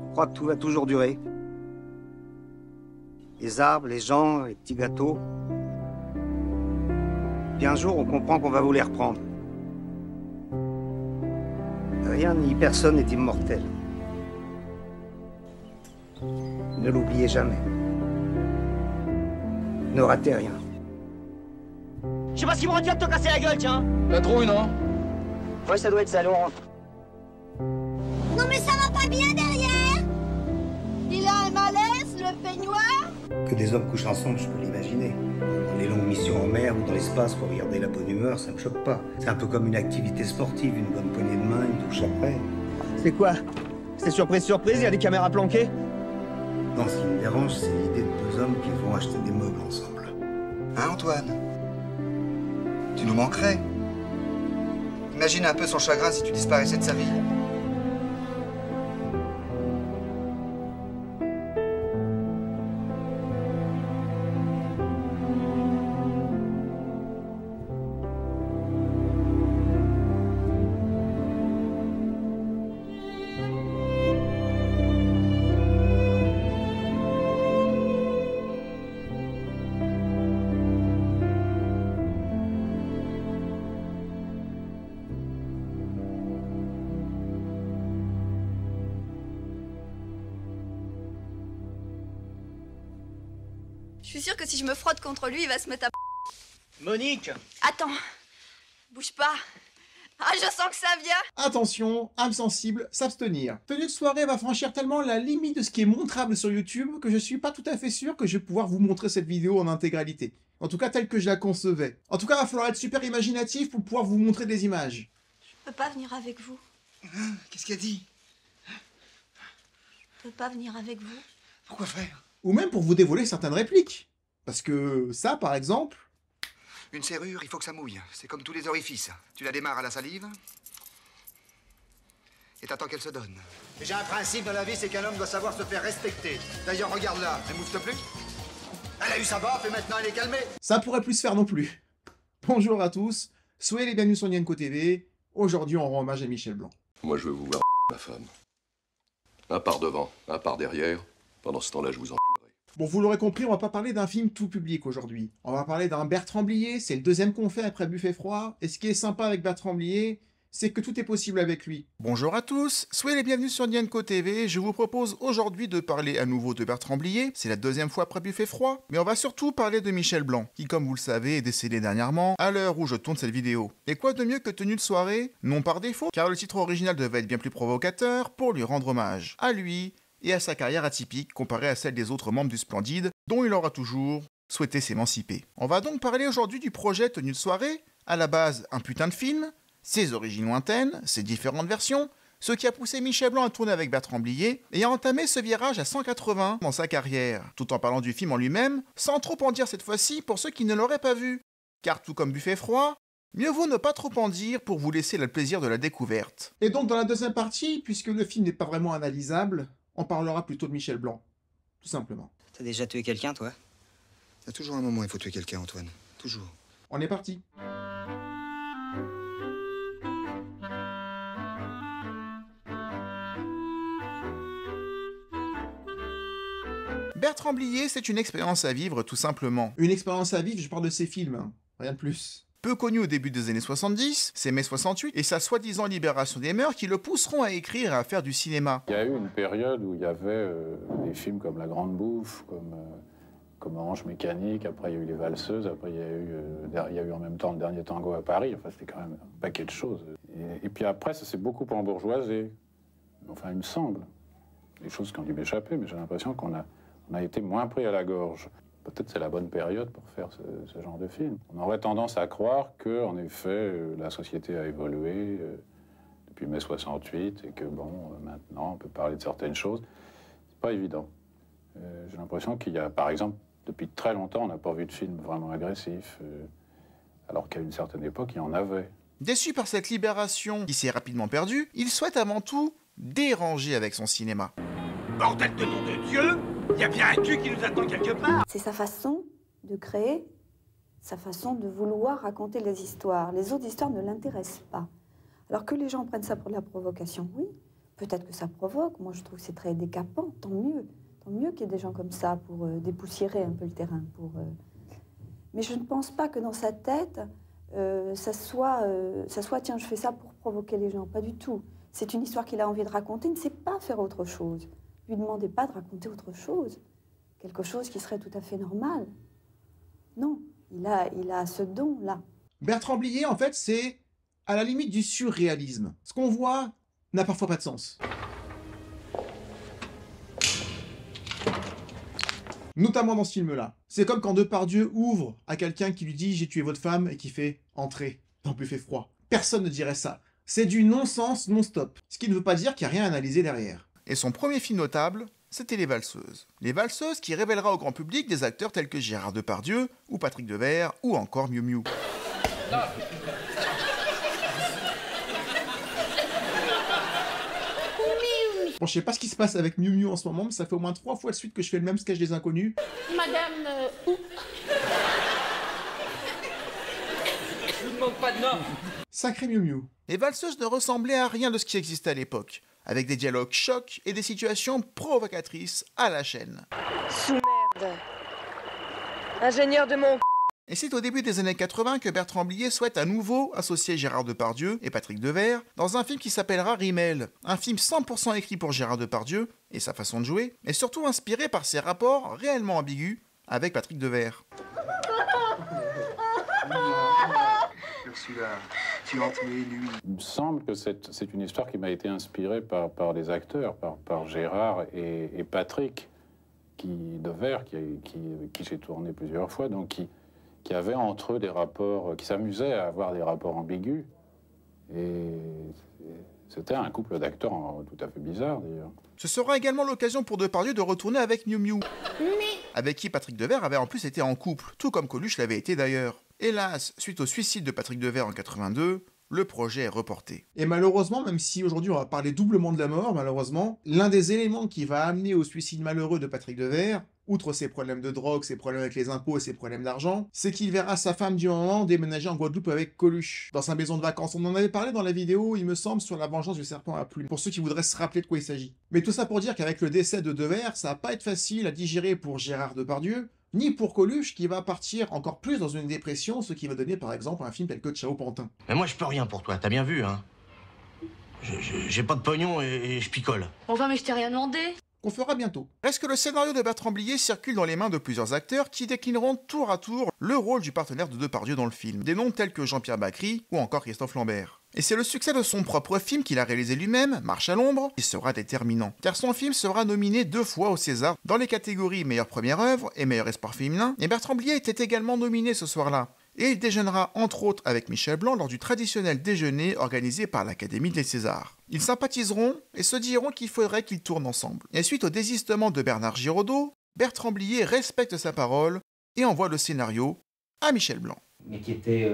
Je crois que tout va toujours durer. Les arbres, les gens, les petits gâteaux. Puis un jour, on comprend qu'on va vous les reprendre. Rien ni personne n'est immortel. Ne l'oubliez jamais. Ne ratez rien. Je sais pas ce qui me retient de te casser la gueule, tiens. La trouille, non? Ouais, ça doit être ça, Laurent. Non mais ça va pas bien derrière. Il a un malaise, le peignoir. Que des hommes couchent ensemble, je peux l'imaginer. Dans les longues missions en mer ou dans l'espace pour regarder la bonne humeur, ça me choque pas. C'est un peu comme une activité sportive, une bonne poignée de main, une douche après. C'est quoi? C'est surprise, surprise, il y a des caméras planquées? Non, ce qui me dérange, c'est l'idée de deux hommes qui vont acheter des meubles ensemble. Hein, Antoine? Tu nous manquerais. Imagine un peu son chagrin si tu disparaissais de sa vie. Je suis sûre que si je me frotte contre lui, il va se mettre à... Monique! Attends, bouge pas. Ah, je sens que ça vient. Attention, âme sensible, s'abstenir. Tenue de soirée va franchir tellement la limite de ce qui est montrable sur YouTube que je suis pas tout à fait sûr que je vais pouvoir vous montrer cette vidéo en intégralité. En tout cas, telle que je la concevais. En tout cas, il va falloir être super imaginatif pour pouvoir vous montrer des images. Je peux pas venir avec vous. Qu'est-ce qu'elle dit? Je peux pas venir avec vous. Pourquoi faire? Ou même pour vous dévoiler certaines répliques. Parce que ça, par exemple... Une serrure, il faut que ça mouille. C'est comme tous les orifices. Tu la démarres à la salive et t'attends qu'elle se donne. Et j'ai un principe dans la vie, c'est qu'un homme doit savoir se faire respecter. D'ailleurs, regarde-la, elle moufte plus. Elle a eu sa baffe et maintenant elle est calmée. Ça pourrait plus se faire non plus. Bonjour à tous, soyez les bienvenus sur Nienko TV. Aujourd'hui, on rend hommage à Michel Blanc. Moi, je veux vous voir, ma femme. Un par devant, un par derrière. Pendant ce temps-là, je vous enculerai. Bon, vous l'aurez compris, on va pas parler d'un film tout public aujourd'hui. On va parler d'un Bertrand Blier, c'est le deuxième qu'on fait après Buffet Froid. Et ce qui est sympa avec Bertrand Blier, c'est que tout est possible avec lui. Bonjour à tous, soyez les bienvenus sur Nienko TV. Je vous propose aujourd'hui de parler à nouveau de Bertrand Blier. C'est la deuxième fois après Buffet Froid. Mais on va surtout parler de Michel Blanc, qui comme vous le savez est décédé dernièrement, à l'heure où je tourne cette vidéo. Et quoi de mieux que tenue de soirée? Non par défaut, car le titre original devait être bien plus provocateur pour lui rendre hommage. À lui et à sa carrière atypique comparée à celle des autres membres du Splendide, dont il aura toujours souhaité s'émanciper. On va donc parler aujourd'hui du projet Tenue de soirée, à la base un putain de film, ses origines lointaines, ses différentes versions, ce qui a poussé Michel Blanc à tourner avec Bertrand Blier et à entamer ce virage à 180 dans sa carrière, tout en parlant du film en lui-même, sans trop en dire cette fois-ci pour ceux qui ne l'auraient pas vu. Car tout comme Buffet Froid, mieux vaut ne pas trop en dire pour vous laisser le plaisir de la découverte. Et donc dans la deuxième partie, puisque le film n'est pas vraiment analysable, on parlera plutôt de Michel Blanc, tout simplement. T'as déjà tué quelqu'un, toi? Il y a toujours un moment où il faut tuer quelqu'un, Antoine. Toujours. On est parti. Bertrand Blier, c'est une expérience à vivre, tout simplement. Une expérience à vivre, je parle de ses films, hein. Rien de plus. Peu connu au début des années 70, c'est mai 68 et sa soi-disant libération des mœurs qui le pousseront à écrire et à faire du cinéma. Il y a eu une période où il y avait des films comme La Grande Bouffe, comme Orange Mécanique, après il y a eu Les Valseuses, après il y a eu en même temps Le Dernier Tango à Paris, enfin c'était quand même un paquet de choses. Et puis après ça s'est beaucoup embourgeoisé, enfin il me semble. Des choses qui ont dû m'échapper, mais j'ai l'impression qu'on a été moins pris à la gorge. Peut-être c'est la bonne période pour faire ce genre de film. On aurait tendance à croire que, en effet, la société a évolué depuis mai 68 et que, bon, maintenant, on peut parler de certaines choses. C'est pas évident. J'ai l'impression qu'il y a, par exemple, depuis très longtemps, on n'a pas vu de film vraiment agressif, alors qu'à une certaine époque, il y en avait. Déçu par cette libération qui s'est rapidement perdue, il souhaite avant tout déranger avec son cinéma. Bordel de nom de Dieu, il y a bien un cul qui nous attend quelque part. C'est sa façon de créer, sa façon de vouloir raconter les histoires. Les autres histoires ne l'intéressent pas. Alors que les gens prennent ça pour de la provocation, oui, peut-être que ça provoque. Moi, je trouve que c'est très décapant, tant mieux. Tant mieux qu'il y ait des gens comme ça pour dépoussiérer un peu le terrain. Mais je ne pense pas que dans sa tête, ça soit, tiens, je fais ça pour provoquer les gens. Pas du tout. C'est une histoire qu'il a envie de raconter. Il ne sait pas faire autre chose. Ne lui demandez pas de raconter autre chose. Quelque chose qui serait tout à fait normal. Non, il a ce don-là. Bertrand Blier, en fait, c'est à la limite du surréalisme. Ce qu'on voit n'a parfois pas de sens. Notamment dans ce film-là. C'est comme quand Depardieu ouvre à quelqu'un qui lui dit « J'ai tué votre femme » et qui fait « Entrez » dans Buffet froid. Personne ne dirait ça. C'est du non-sens non-stop. Ce qui ne veut pas dire qu'il n'y a rien à analyser derrière. Et son premier film notable, c'était Les Valseuses. Les Valseuses qui révélera au grand public des acteurs tels que Gérard Depardieu, ou Patrick Devers, ou encore Miu Miu. Bon, je sais pas ce qui se passe avec Miu Miu en ce moment, mais ça fait au moins 3 fois de suite que je fais le même sketch des Inconnus. Madame, je vous demande pas de nom. Sacré Miu Miu. Les Valseuses ne ressemblaient à rien de ce qui existait à l'époque, avec des dialogues chocs et des situations provocatrices à la chaîne. Sous-merde. Ingénieur de mon... Et c'est au début des années 80 que Bertrand Blier souhaite à nouveau associer Gérard Depardieu et Patrick Devers dans un film qui s'appellera Rimmel, un film 100% écrit pour Gérard Depardieu et sa façon de jouer, et surtout inspiré par ses rapports réellement ambigus avec Patrick Devers. Il me semble que c'est une histoire qui m'a été inspirée par les acteurs, par Gérard et Patrick Devers, qui j'ai tourné plusieurs fois, donc qui avaient entre eux des rapports, qui s'amusaient à avoir des rapports ambigus. Et c'était un couple d'acteurs tout à fait bizarre, d'ailleurs. Ce sera également l'occasion pour Depardieu de retourner avec Miu Miu, avec qui Patrick Devers avait en plus été en couple, tout comme Coluche l'avait été d'ailleurs. Hélas, suite au suicide de Patrick Devers en 82, le projet est reporté. Et malheureusement, même si aujourd'hui on va parler doublement de la mort, malheureusement, l'un des éléments qui va amener au suicide malheureux de Patrick Devers, outre ses problèmes de drogue, ses problèmes avec les impôts et ses problèmes d'argent, c'est qu'il verra sa femme du moment déménager en Guadeloupe avec Coluche, dans sa maison de vacances. On en avait parlé dans la vidéo, il me semble, sur la vengeance du serpent à plumes, pour ceux qui voudraient se rappeler de quoi il s'agit. Mais tout ça pour dire qu'avec le décès de Devers, ça va pas être facile à digérer pour Gérard Depardieu, ni pour Coluche, qui va partir encore plus dans une dépression, ce qui va donner par exemple un film tel que Ciao Pantin. Mais moi je peux rien pour toi, t'as bien vu, hein. J'ai pas de pognon et je picole. Enfin, mais je t'ai rien demandé. Qu'on fera bientôt. Reste que le scénario de Bertrand Blier circule dans les mains de plusieurs acteurs qui déclineront tour à tour le rôle du partenaire de Depardieu dans le film. Des noms tels que Jean-Pierre Bacry ou encore Christophe Lambert. Et c'est le succès de son propre film qu'il a réalisé lui-même, Marche à l'ombre, qui sera déterminant. Car son film sera nominé 2 fois au César dans les catégories meilleure première œuvre et meilleur espoir féminin. Et Bertrand Blier était également nominé ce soir-là. Et il déjeunera entre autres avec Michel Blanc lors du traditionnel déjeuner organisé par l'Académie des Césars. Ils sympathiseront et se diront qu'il faudrait qu'ils tournent ensemble. Et suite au désistement de Bernard Giraudot, Bertrand Blier respecte sa parole et envoie le scénario à Michel Blanc. Mais qui était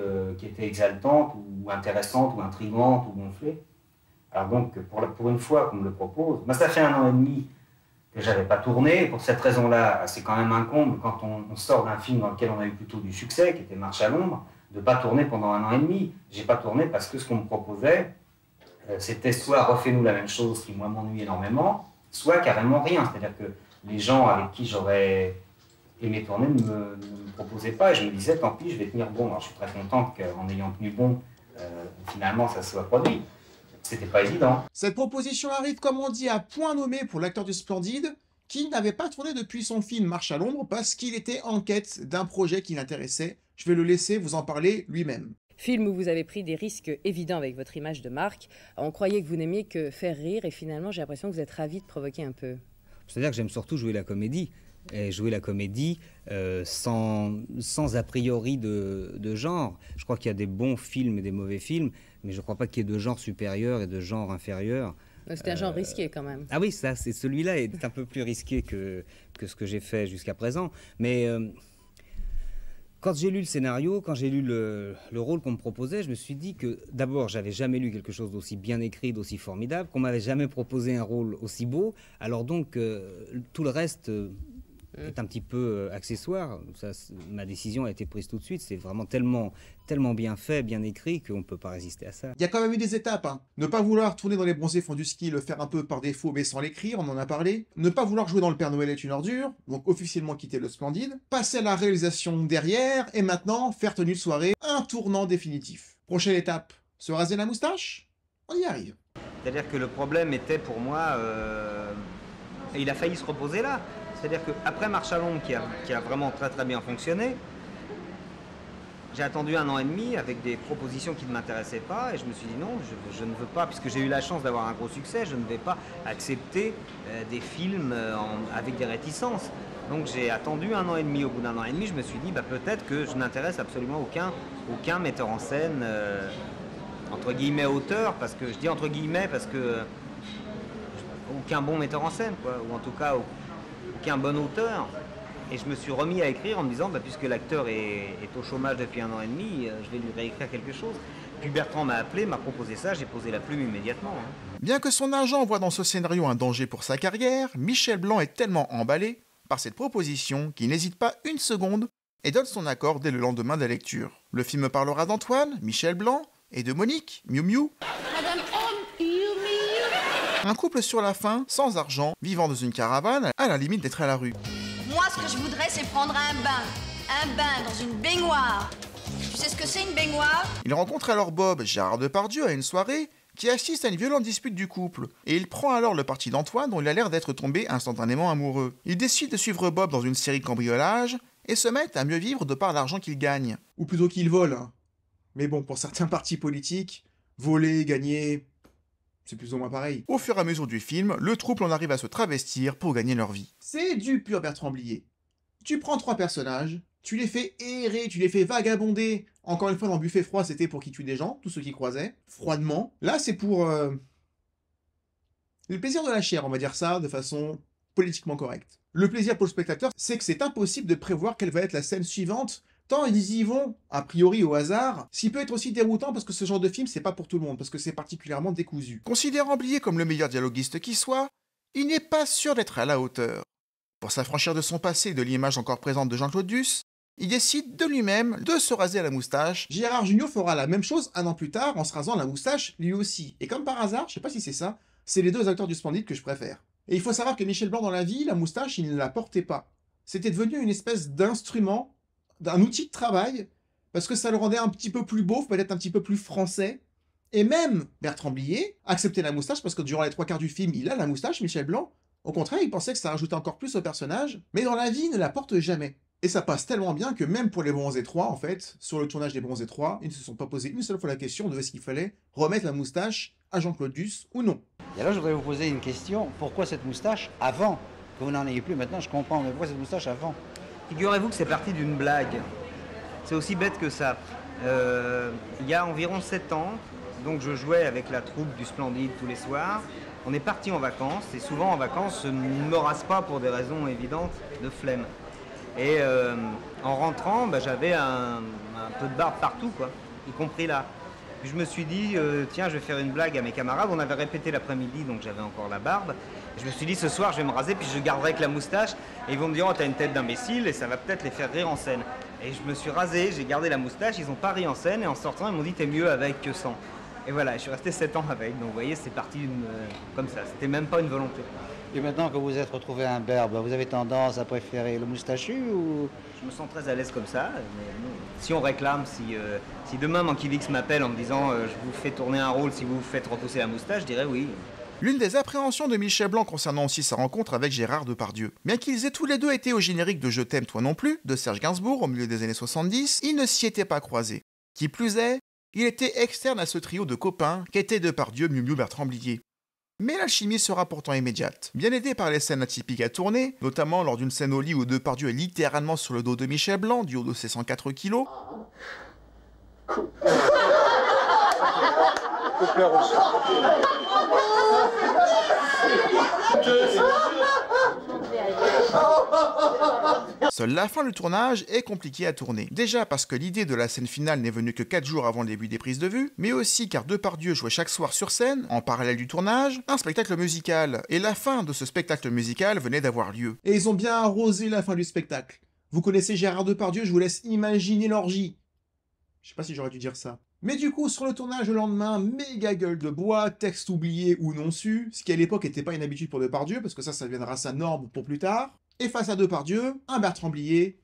exaltante ou intéressante ou intrigante ou gonflée. Alors donc pour une fois qu'on me le propose, ça fait 1 an et demi que j'avais pas tourné. Pour cette raison-là, c'est quand même un comble quand on sort d'un film dans lequel on a eu plutôt du succès, qui était Marche à l'ombre, de pas tourner pendant 1 an et demi. J'ai pas tourné parce que ce qu'on me proposait, c'était soit refais-nous la même chose qui moi m'ennuie énormément, soit carrément rien. C'est-à-dire que les gens avec qui j'aurais aimé tourner ne me proposaient pas et je me disais tant pis, je vais tenir bon. Alors je suis très contente qu'en ayant tenu bon, finalement ça se soit produit. C'était pas évident. Cette proposition arrive, comme on dit, à point nommé pour l'acteur du Splendide, qui n'avait pas tourné depuis son film Marche à l'ombre parce qu'il était en quête d'un projet qui l'intéressait. Je vais le laisser vous en parler lui-même. Film où vous avez pris des risques évidents avec votre image de marque. On croyait que vous n'aimiez que faire rire et finalement j'ai l'impression que vous êtes ravi de provoquer un peu. C'est-à-dire que j'aime surtout jouer la comédie. Et jouer la comédie sans a priori de genre. Je crois qu'il y a des bons films et des mauvais films, mais je ne crois pas qu'il y ait de genre supérieur et de genre inférieur. C'était un genre risqué quand même. Ah oui, celui-là est un peu plus risqué que ce que j'ai fait jusqu'à présent. Mais Quand j'ai lu le scénario, quand j'ai lu le rôle qu'on me proposait, je me suis dit que d'abord, j'avais jamais lu quelque chose d'aussi bien écrit, d'aussi formidable, qu'on m'avait jamais proposé un rôle aussi beau. Alors donc, tout le reste est un petit peu accessoire. Ça, ma décision a été prise tout de suite. C'est vraiment tellement bien fait, bien écrit, qu'on ne peut pas résister à ça. Il y a quand même eu des étapes, hein. Ne pas vouloir tourner dans les bronzés fonds du ski, le faire un peu par défaut mais sans l'écrire, on en a parlé. Ne pas vouloir jouer dans Le Père Noël est une ordure, donc officiellement quitter le Splendide. Passer à la réalisation derrière, et maintenant faire tenue de soirée, un tournant définitif. Prochaine étape, se raser la moustache? On y arrive. C'est-à-dire que le problème était pour moi, et il a failli se reposer là. C'est-à-dire qu'après Marche à l'ombre, qui a vraiment très bien fonctionné, j'ai attendu 1 an et demi avec des propositions qui ne m'intéressaient pas et je me suis dit non, je ne veux pas, puisque j'ai eu la chance d'avoir un gros succès, je ne vais pas accepter des films avec des réticences. Donc j'ai attendu 1 an et demi. Au bout d'1 an et demi, je me suis dit peut-être que je n'intéresse absolument aucun metteur en scène, entre guillemets auteur, parce que je dis entre guillemets parce que aucun bon metteur en scène, quoi, ou en tout cas aucun bon auteur. Et je me suis remis à écrire en me disant, puisque l'acteur est au chômage depuis 1 an et demi, je vais lui réécrire quelque chose. Puis Bertrand m'a appelé, m'a proposé ça, j'ai posé la plume immédiatement. Bien que son agent voit dans ce scénario un danger pour sa carrière, Michel Blanc est tellement emballé par cette proposition qu'il n'hésite pas une seconde et donne son accord dès le lendemain de la lecture. Le film parlera d'Antoine, Michel Blanc, et de Monique, Miu Miu. Madame Miu Miu. Un couple sur la fin, sans argent, vivant dans une caravane, à la limite d'être à la rue. Moi, ce que je voudrais, c'est prendre un bain dans une baignoire. Tu sais ce que c'est une baignoire? Il rencontre alors Bob, Gérard Depardieu, à une soirée, qui assiste à une violente dispute du couple, et il prend alors le parti d'Antoine dont il a l'air d'être tombé instantanément amoureux. Il décide de suivre Bob dans une série de cambriolages, et se met à mieux vivre de par l'argent qu'il gagne. Ou plutôt qu'il vole, hein. Mais bon, pour certains partis politiques, voler, gagner, c'est plus ou moins pareil. Au fur et à mesure du film, le couple en arrive à se travestir pour gagner leur vie. C'est du pur Bertrand Blier. Tu prends 3 personnages, tu les fais errer, tu les fais vagabonder. Encore une fois, dans Buffet froid, c'était pour qu'ils tuent des gens, tous ceux qui croisaient, froidement. Là, c'est pour le plaisir de la chair, on va dire ça, de façon politiquement correcte. Le plaisir pour le spectateur, c'est que c'est impossible de prévoir quelle va être la scène suivante, tant ils y vont, a priori au hasard, ce qui peut être aussi déroutant parce que ce genre de film, c'est pas pour tout le monde, parce que c'est particulièrement décousu. Considérant Blier comme le meilleur dialoguiste qui soit, il n'est pas sûr d'être à la hauteur. Pour s'affranchir de son passé et de l'image encore présente de Jean-Claude Duss, il décide de lui-même de se raser la moustache. Gérard Jugnot fera la même chose 1 an plus tard en se rasant la moustache lui aussi. Et comme par hasard, je sais pas si c'est ça, c'est les 2 acteurs du Splendide que je préfère. Et il faut savoir que Michel Blanc dans la vie, la moustache, il ne la portait pas. C'était devenu une espèce d'instrument, d'un outil de travail, parce que ça le rendait un petit peu plus beau, peut-être un petit peu plus français. Et même Bertrand Blier acceptait la moustache, parce que durant les 3/4 du film, il a la moustache, Michel Blanc. Au contraire, il pensait que ça rajoutait encore plus au personnage, mais dans la vie, il ne la porte jamais. Et ça passe tellement bien que même pour les Bronzés 3, en fait, sur le tournage des Bronzés 3, ils ne se sont pas posé une seule fois la question de est-ce qu'il fallait remettre la moustache à Jean-Claude Duss ou non. Et alors je voudrais vous poser une question, pourquoi cette moustache avant? Que vous n'en ayez plus maintenant, je comprends, mais pourquoi cette moustache avant? Figurez-vous que c'est parti d'une blague. C'est aussi bête que ça. Il y a environ 7 ans, donc je jouais avec la troupe du Splendide tous les soirs. On est parti en vacances, et souvent en vacances, je ne me rase pas pour des raisons évidentes de flemme. Et en rentrant, j'avais un peu de barbe partout, quoi, y compris là. Puis je me suis dit, tiens, je vais faire une blague à mes camarades. On avait répété l'après-midi, donc j'avais encore la barbe. Et je me suis dit, ce soir, je vais me raser, puis je garderai que la moustache. Et ils vont me dire, oh, t'as une tête d'imbécile, et ça va peut-être les faire rire en scène. Et je me suis rasé, j'ai gardé la moustache, ils n'ont pas ri en scène, et en sortant, ils m'ont dit, t'es mieux avec que sans. Et voilà, je suis resté 7 ans avec. Donc vous voyez, c'est parti comme ça, c'était même pas une volonté. Et maintenant que vous êtes retrouvé un berbe, vous avez tendance à préférer le moustachu ou... Je me sens très à l'aise comme ça. Mais si on réclame, si demain Mankiewicz m'appelle en me disant je vous fais tourner un rôle si vous vous faites repousser la moustache, je dirais oui. L'une des appréhensions de Michel Blanc concernant aussi sa rencontre avec Gérard Depardieu. Bien qu'ils aient tous les deux été au générique de Je t'aime toi non plus, de Serge Gainsbourg au milieu des années 70, ils ne s'y étaient pas croisés. Qui plus est, il était externe à ce trio de copains qu'étaient Depardieu, Miu Miu, Bertrand Blier. Mais l'alchimie sera pourtant immédiate. Bien aidé par les scènes atypiques à tourner, notamment lors d'une scène au lit où Depardieu est littéralement sur le dos de Michel Blanc, du haut de ses 104 kilos. Seule la fin du tournage est compliquée à tourner. Déjà parce que l'idée de la scène finale n'est venue que 4 jours avant le début des prises de vue, mais aussi car Depardieu jouait chaque soir sur scène, en parallèle du tournage, un spectacle musical. Et la fin de ce spectacle musical venait d'avoir lieu. Et ils ont bien arrosé la fin du spectacle. Vous connaissez Gérard Depardieu, je vous laisse imaginer l'orgie. Je sais pas si j'aurais dû dire ça. Mais du coup, sur le tournage le lendemain, méga gueule de bois, texte oublié ou non su, ce qui à l'époque n'était pas une habitude pour Depardieu, parce que ça deviendra sa norme pour plus tard. Et face à Depardieu, un Bertrand Blier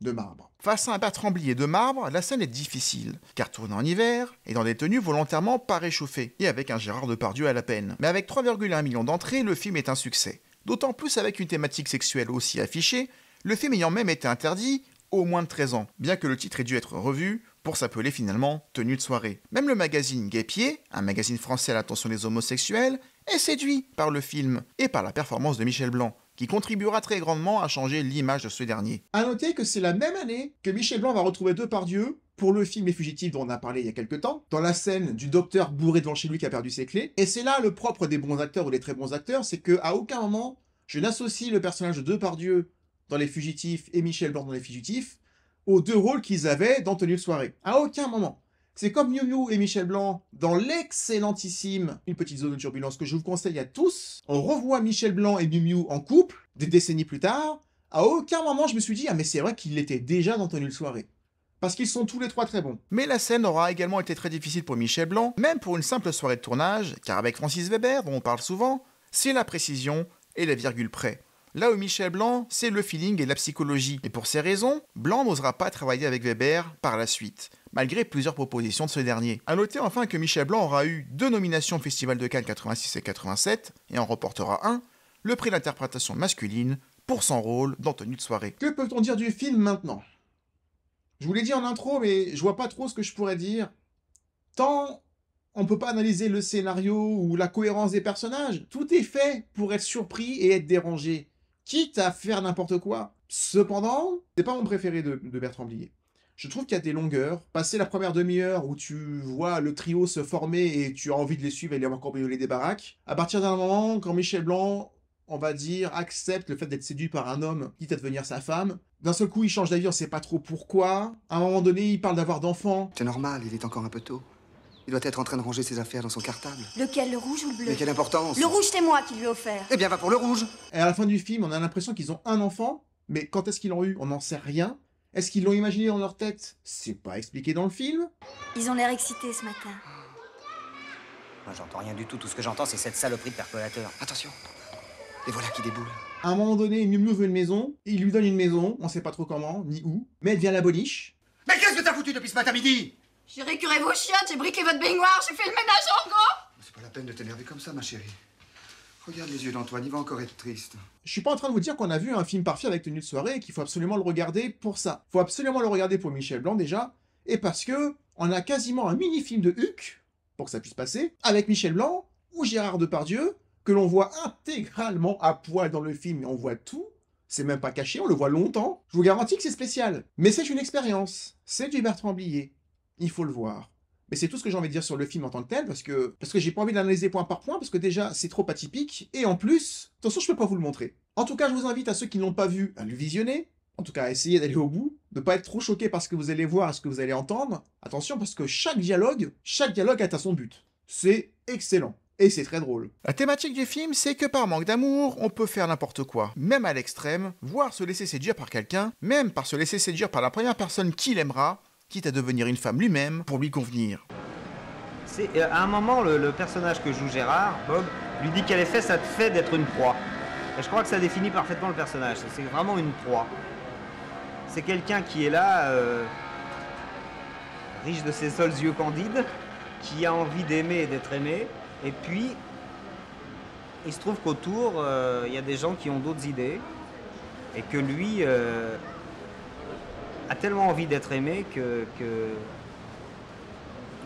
de marbre. Face à un Bertrand Blier de marbre, la scène est difficile, car tournée en hiver, et dans des tenues volontairement pas réchauffées, et avec un Gérard Depardieu à la peine. Mais avec 3,1 millions d'entrées, le film est un succès. D'autant plus avec une thématique sexuelle aussi affichée, le film ayant même été interdit au moins de 13 ans, bien que le titre ait dû être revu pour s'appeler finalement Tenue de soirée. Même le magazine Guêpier, un magazine français à l'attention des homosexuels, est séduit par le film et par la performance de Michel Blanc, qui contribuera très grandement à changer l'image de ce dernier. A noter que c'est la même année que Michel Blanc va retrouver Depardieu pour le film Les Fugitifs dont on a parlé il y a quelques temps, dans la scène du docteur bourré devant chez lui qui a perdu ses clés. Et c'est là le propre des bons acteurs ou des très bons acteurs, c'est qu'à aucun moment je n'associe le personnage de Depardieu dans Les Fugitifs et Michel Blanc dans Les Fugitifs aux deux rôles qu'ils avaient dans Tenue de soirée. À aucun moment. C'est comme Miu Miu et Michel Blanc dans l'excellentissime Une petite zone de turbulence que je vous conseille à tous. On revoit Michel Blanc et Miu Miu en couple, des décennies plus tard. À aucun moment je me suis dit « Ah mais c'est vrai qu'il était déjà dans Tenue de soirée ». Parce qu'ils sont tous les trois très bons. Mais la scène aura également été très difficile pour Michel Blanc, même pour une simple soirée de tournage, car avec Francis Weber, dont on parle souvent, c'est la précision et la virgule près. Là où Michel Blanc, c'est le feeling et la psychologie. Et pour ces raisons, Blanc n'osera pas travailler avec Weber par la suite, malgré plusieurs propositions de ce dernier. A noter enfin que Michel Blanc aura eu 2 nominations au Festival de Cannes 86 et 87, et en remportera un, le prix d'interprétation masculine, pour son rôle dans Tenue de soirée. Que peut-on dire du film maintenant? Je vous l'ai dit en intro, mais je vois pas trop ce que je pourrais dire. Tant on peut pas analyser le scénario ou la cohérence des personnages, tout est fait pour être surpris et être dérangé. Quitte à faire n'importe quoi. Cependant, c'est pas mon préféré de Bertrand Blier. Je trouve qu'il y a des longueurs. Passer la première demi-heure où tu vois le trio se former et tu as envie de les suivre et les voir cambrioler des baraques. À partir d'un moment, quand Michel Blanc, on va dire, accepte le fait d'être séduit par un homme, quitte à devenir sa femme, d'un seul coup il change d'avis, on sait pas trop pourquoi. À un moment donné, il parle d'avoir d'enfants. C'est normal, il est encore un peu tôt. Il doit être en train de ranger ses affaires dans son cartable. Lequel, le rouge ou le bleu? Mais quelle importance? Le rouge, c'est moi qui lui ai offert. Eh bien, va pour le rouge. Et à la fin du film, on a l'impression qu'ils ont un enfant, mais quand est-ce qu'ils l'ont eu? On n'en sait rien. Est-ce qu'ils l'ont imaginé dans leur tête? C'est pas expliqué dans le film. Ils ont l'air excités ce matin. Moi, j'entends rien du tout. Tout ce que j'entends, c'est cette saloperie de percolateur. Attention. Et voilà qui déboule. À un moment donné, Miu Miu veut une maison, il lui donne une maison, on sait pas trop comment, ni où, mais elle devient la boniche. Mais qu'est-ce que t'as foutu depuis ce matin midi? J'ai récuré vos chiottes, j'ai briqué votre baignoire, j'ai fait le ménage en gros. C'est pas la peine de t'énerver comme ça, ma chérie. Regarde les yeux d'Antoine, il va encore être triste. Je suis pas en train de vous dire qu'on a vu un film parfait avec Tenue de soirée et qu'il faut absolument le regarder pour ça. Faut absolument le regarder pour Michel Blanc déjà, et parce que on a quasiment un mini-film de Huck, pour que ça puisse passer, avec Michel Blanc ou Gérard Depardieu, que l'on voit intégralement à poil dans le film, et on voit tout. C'est même pas caché, on le voit longtemps. Je vous garantis que c'est spécial. Mais c'est une expérience. C'est du Bertrand Blier. Il faut le voir. Mais c'est tout ce que j'ai envie de dire sur le film en tant que tel, parce que j'ai pas envie de l'analyser point par point, parce que déjà, c'est trop atypique, et en plus, attention, je peux pas vous le montrer. En tout cas, je vous invite à ceux qui ne l'ont pas vu à le visionner, en tout cas à essayer d'aller au bout, de pas être trop choqué par ce que vous allez voir et ce que vous allez entendre. Attention, parce que chaque dialogue atteint son but. C'est excellent. Et c'est très drôle. La thématique du film, c'est que par manque d'amour, on peut faire n'importe quoi, même à l'extrême, voire se laisser séduire par quelqu'un, même par se laisser séduire par la première personne qu'il aimera, quitte à devenir une femme lui-même pour lui convenir. À un moment, le personnage que joue Gérard, Bob, lui dit qu'à l'effet, ça te fait d'être une proie. Et je crois que ça définit parfaitement le personnage. C'est vraiment une proie. C'est quelqu'un qui est là, riche de ses seuls yeux candides, qui a envie d'aimer et d'être aimé. Et puis, il se trouve qu'autour, il y a des gens qui ont d'autres idées. Et que lui a tellement envie d'être aimé que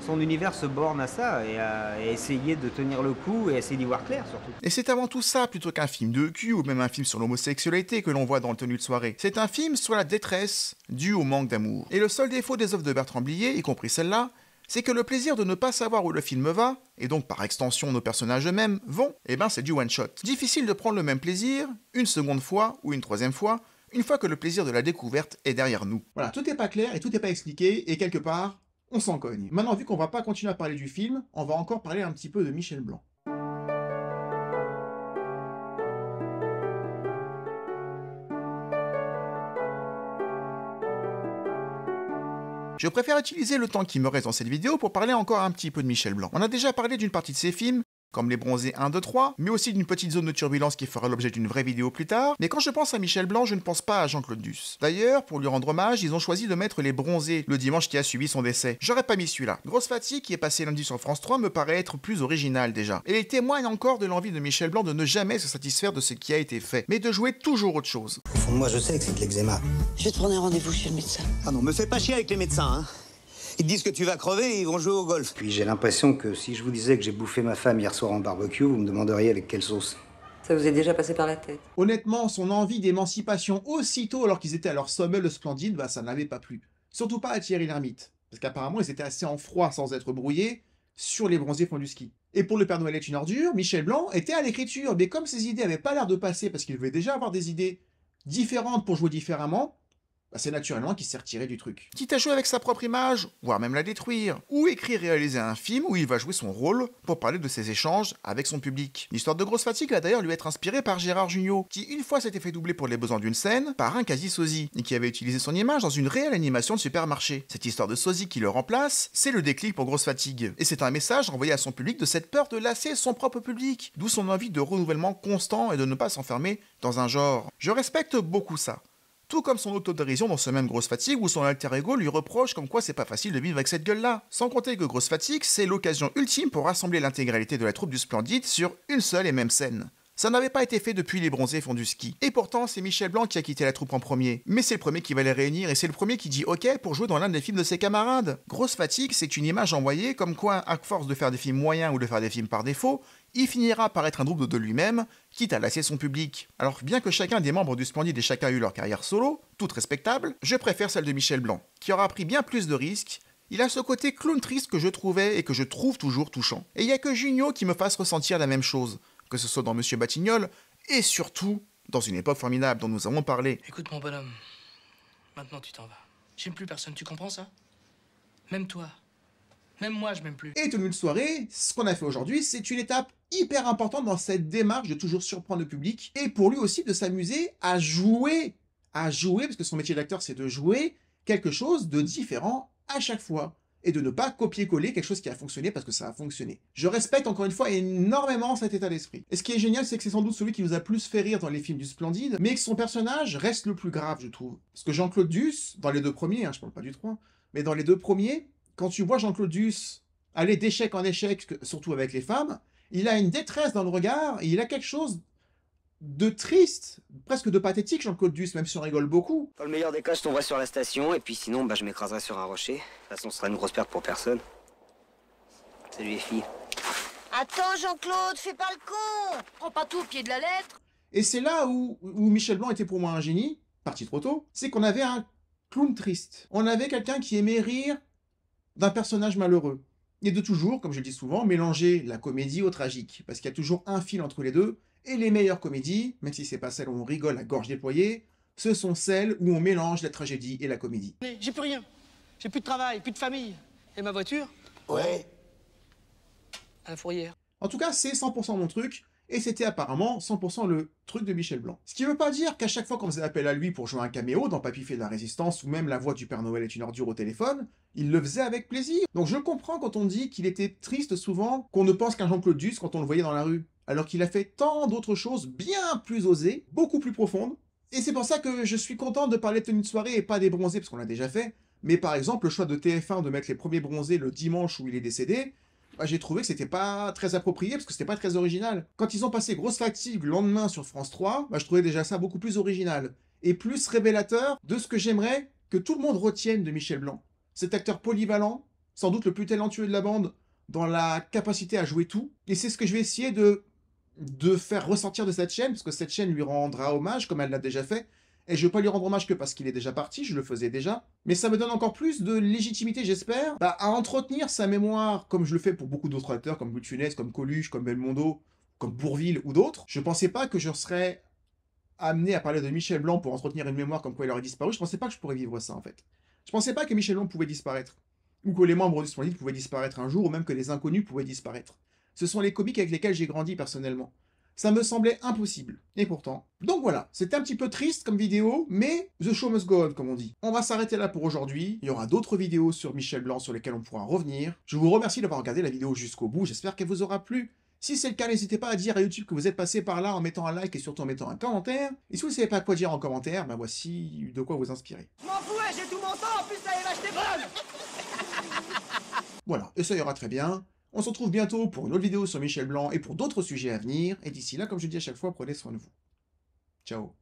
son univers se borne à ça et à essayer de tenir le coup et à essayer d'y voir clair surtout. Et c'est avant tout ça, plutôt qu'un film de cul ou même un film sur l'homosexualité que l'on voit dans le Tenue de soirée. C'est un film sur la détresse due au manque d'amour. Et le seul défaut des œuvres de Bertrand Blier, y compris celle-là, c'est que le plaisir de ne pas savoir où le film va, et donc par extension nos personnages eux-mêmes, vont, c'est du one-shot. Difficile de prendre le même plaisir, une seconde fois ou une troisième fois, une fois que le plaisir de la découverte est derrière nous. Voilà, tout n'est pas clair et tout n'est pas expliqué, et quelque part, on s'en cogne. Maintenant, vu qu'on va pas continuer à parler du film, on va encore parler un petit peu de Michel Blanc. Je préfère utiliser le temps qui me reste dans cette vidéo pour parler encore un petit peu de Michel Blanc. On a déjà parlé d'une partie de ses films, comme Les Bronzés 1, 2, 3, mais aussi d'une petite zone de turbulence qui fera l'objet d'une vraie vidéo plus tard. Mais quand je pense à Michel Blanc, je ne pense pas à Jean-Claude Duss. D'ailleurs, pour lui rendre hommage, ils ont choisi de mettre Les Bronzés le dimanche qui a suivi son décès. J'aurais pas mis celui-là. Grosse Fatigue, qui est passé lundi sur France 3, me paraît être plus original déjà. Et il témoigne encore de l'envie de Michel Blanc de ne jamais se satisfaire de ce qui a été fait, mais de jouer toujours autre chose. Au fond de moi, je sais que c'est de l'eczéma. Je vais te prendre un rendez-vous chez le médecin. Ah non, me fais pas chier avec les médecins, hein. Ils te disent que tu vas crever et ils vont jouer au golf. Puis j'ai l'impression que si je vous disais que j'ai bouffé ma femme hier soir en barbecue, vous me demanderiez avec quelle sauce. Ça vous est déjà passé par la tête? Honnêtement, son envie d'émancipation aussitôt alors qu'ils étaient à leur sommet le Splendide, bah ça n'avait pas plu. Surtout pas à Thierry Lhermitte. Parce qu'apparemment, ils étaient assez en froid sans être brouillés sur Les Bronzés font du ski. Et pour Le Père Noël est une ordure, Michel Blanc était à l'écriture, mais comme ses idées avaient pas l'air de passer parce qu'il devait déjà avoir des idées différentes pour jouer différemment, bah c'est naturellement qu'il s'est retiré du truc. Quitte à jouer avec sa propre image, voire même la détruire, ou écrire et réaliser un film où il va jouer son rôle pour parler de ses échanges avec son public. L'histoire de Grosse Fatigue va d'ailleurs lui être inspirée par Gérard Jugnot, qui une fois s'était fait doubler pour les besoins d'une scène par un quasi-sosie, et qui avait utilisé son image dans une réelle animation de supermarché. Cette histoire de sosie qui le remplace, c'est le déclic pour Grosse Fatigue. Et c'est un message envoyé à son public de cette peur de lasser son propre public, d'où son envie de renouvellement constant et de ne pas s'enfermer dans un genre. Je respecte beaucoup ça. Tout comme son autodérision dans ce même Grosse Fatigue où son alter ego lui reproche comme quoi c'est pas facile de vivre avec cette gueule-là. Sans compter que Grosse Fatigue, c'est l'occasion ultime pour rassembler l'intégralité de la troupe du Splendide sur une seule et même scène. Ça n'avait pas été fait depuis Les Bronzés font du ski. Et pourtant, c'est Michel Blanc qui a quitté la troupe en premier. Mais c'est le premier qui va les réunir et c'est le premier qui dit OK pour jouer dans l'un des films de ses camarades. Grosse Fatigue, c'est une image envoyée comme quoi, à force de faire des films moyens ou de faire des films par défaut, il finira par être un double de lui-même, quitte à lasser son public. Alors bien que chacun des membres du Splendide ait chacun eu leur carrière solo, toute respectable, je préfère celle de Michel Blanc, qui aura pris bien plus de risques. Il a ce côté clown triste que je trouvais et que je trouve toujours touchant. Et il n'y a que Jugnot qui me fasse ressentir la même chose, que ce soit dans Monsieur Batignolles, et surtout dans Une époque formidable dont nous avons parlé. Écoute mon bonhomme, maintenant tu t'en vas. J'aime plus personne, tu comprends ça? Même toi. Même moi, je m'aime plus. Et tenue de soirée, ce qu'on a fait aujourd'hui, c'est une étape hyper importante dans cette démarche de toujours surprendre le public, et pour lui aussi de s'amuser à jouer, parce que son métier d'acteur, c'est de jouer quelque chose de différent à chaque fois, et de ne pas copier-coller quelque chose qui a fonctionné parce que ça a fonctionné. Je respecte encore une fois énormément cet état d'esprit. Et ce qui est génial, c'est que c'est sans doute celui qui nous a plus fait rire dans les films du Splendide, mais que son personnage reste le plus grave, je trouve. Parce que Jean-Claude Duss, dans les deux premiers, je parle pas du 3, mais dans les deux premiers, quand tu vois Jean-Claude Duss aller d'échec en échec, surtout avec les femmes, il a une détresse dans le regard, et il a quelque chose de triste, presque de pathétique, Jean-Claude Duss, même si on rigole beaucoup. Dans le meilleur des cas, je tomberai sur la station, et puis sinon, je m'écraserai sur un rocher. De toute façon, ce sera une grosse perte pour personne. Salut les filles. Attends, Jean-Claude, fais pas le con. Prends pas tout au pied de la lettre. Et c'est là où Michel Blanc était pour moi un génie, parti trop tôt, c'est qu'on avait un clown triste. On avait quelqu'un qui aimait rire d'un personnage malheureux. Et de toujours, comme je le dis souvent, mélanger la comédie au tragique. Parce qu'il y a toujours un fil entre les deux. Et les meilleures comédies, même si c'est pas celles où on rigole à gorge déployée, ce sont celles où on mélange la tragédie et la comédie. J'ai plus rien. J'ai plus de travail, plus de famille. Et ma voiture? Ouais. À la fourrière. En tout cas, c'est 100% mon truc. Et c'était apparemment 100% le truc de Michel Blanc. Ce qui veut pas dire qu'à chaque fois qu'on faisait appel à lui pour jouer un caméo dans Papy fait de la Résistance ou même la voix du Père Noël est une ordure au téléphone, il le faisait avec plaisir. Donc je comprends quand on dit qu'il était triste souvent qu'on ne pense qu'un Jean-Claude Duss quand on le voyait dans la rue. Alors qu'il a fait tant d'autres choses bien plus osées, beaucoup plus profondes. Et c'est pour ça que je suis content de parler de Tenue de soirée et pas des Bronzés, parce qu'on l'a déjà fait. Mais par exemple, le choix de TF1 de mettre les premiers Bronzés le dimanche où il est décédé, j'ai trouvé que c'était pas très approprié, parce que c'était pas très original. Quand ils ont passé Grosse Fatigue le lendemain sur France 3, je trouvais déjà ça beaucoup plus original. Et plus révélateur de ce que j'aimerais que tout le monde retienne de Michel Blanc. Cet acteur polyvalent, sans doute le plus talentueux de la bande, dans la capacité à jouer tout. Et c'est ce que je vais essayer de faire ressortir de cette chaîne, parce que cette chaîne lui rendra hommage, comme elle l'a déjà fait. Et je ne veux pas lui rendre hommage que parce qu'il est déjà parti, je le faisais déjà. Mais ça me donne encore plus de légitimité, j'espère, à entretenir sa mémoire, comme je le fais pour beaucoup d'autres acteurs, comme Louis de Funès, comme Coluche, comme Belmondo, comme Bourvil ou d'autres. Je pensais pas que je serais amené à parler de Michel Blanc pour entretenir une mémoire comme quoi il aurait disparu, je pensais pas que je pourrais vivre ça, en fait. Je pensais pas que Michel Blanc pouvait disparaître. Ou que les membres du Splendide pouvaient disparaître un jour, ou même que les inconnus pouvaient disparaître. Ce sont les comiques avec lesquels j'ai grandi personnellement. Ça me semblait impossible. Et pourtant. Donc voilà, c'était un petit peu triste comme vidéo, mais the show must go on, comme on dit. On va s'arrêter là pour aujourd'hui. Il y aura d'autres vidéos sur Michel Blanc sur lesquelles on pourra revenir. Je vous remercie d'avoir regardé la vidéo jusqu'au bout. J'espère qu'elle vous aura plu. Si c'est le cas, n'hésitez pas à dire à YouTube que vous êtes passé par là en mettant un like et surtout en mettant un commentaire. Et si vous ne savez pas quoi dire en commentaire, ben voici de quoi vous inspirer. Je m'en fous, j'ai tout mon temps, en plus ça allait m'acheter bonne. Voilà, et ça ira très bien. On se retrouve bientôt pour une autre vidéo sur Michel Blanc et pour d'autres sujets à venir. Et d'ici là, comme je dis à chaque fois, prenez soin de vous. Ciao.